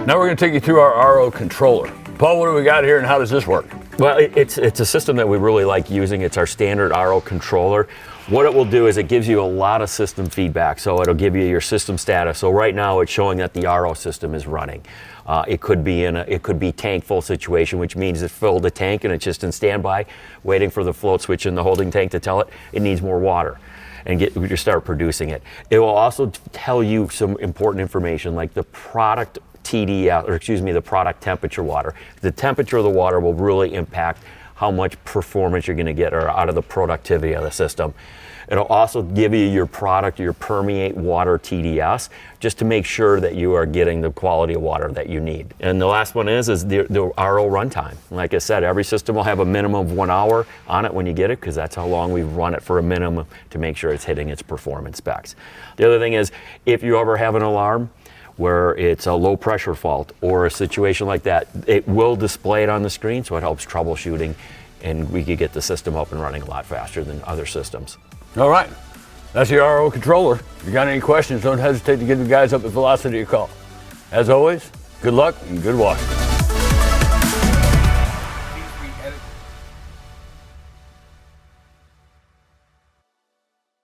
Now we're going to take you through our RO controller. Paul, what do we got here and how does this work? Well, it's a system that we really like using. It's our standard RO controller. What it will do is it gives you a lot of system feedback. So it'll give you your system status. So right now it's showing that the RO system is running. It could be tank full situation, which means it filled the tank and it's just in standby, waiting for the float switch in the holding tank to tell it needs more water and you start producing it. It will also tell you some important information like the product TDS, or excuse me, the product temperature water. The temperature of the water will really impact how much performance you're going to get or out of the productivity of the system. It'll also give you your product, your permeate water TDS, just to make sure that you are getting the quality of water that you need. And the last one is the RO runtime. Like I said, every system will have a minimum of 1 hour on it when you get it, because that's how long we've run it for a minimum to make sure it's hitting its performance specs. The other thing is, if you ever have an alarm where it's a low pressure fault or a situation like that, it will display it on the screen, so it helps troubleshooting, and we could get the system up and running a lot faster than other systems. All right, that's your RO controller. If you got any questions, don't hesitate to give the guys up at Velocity a call. As always, good luck and good washing.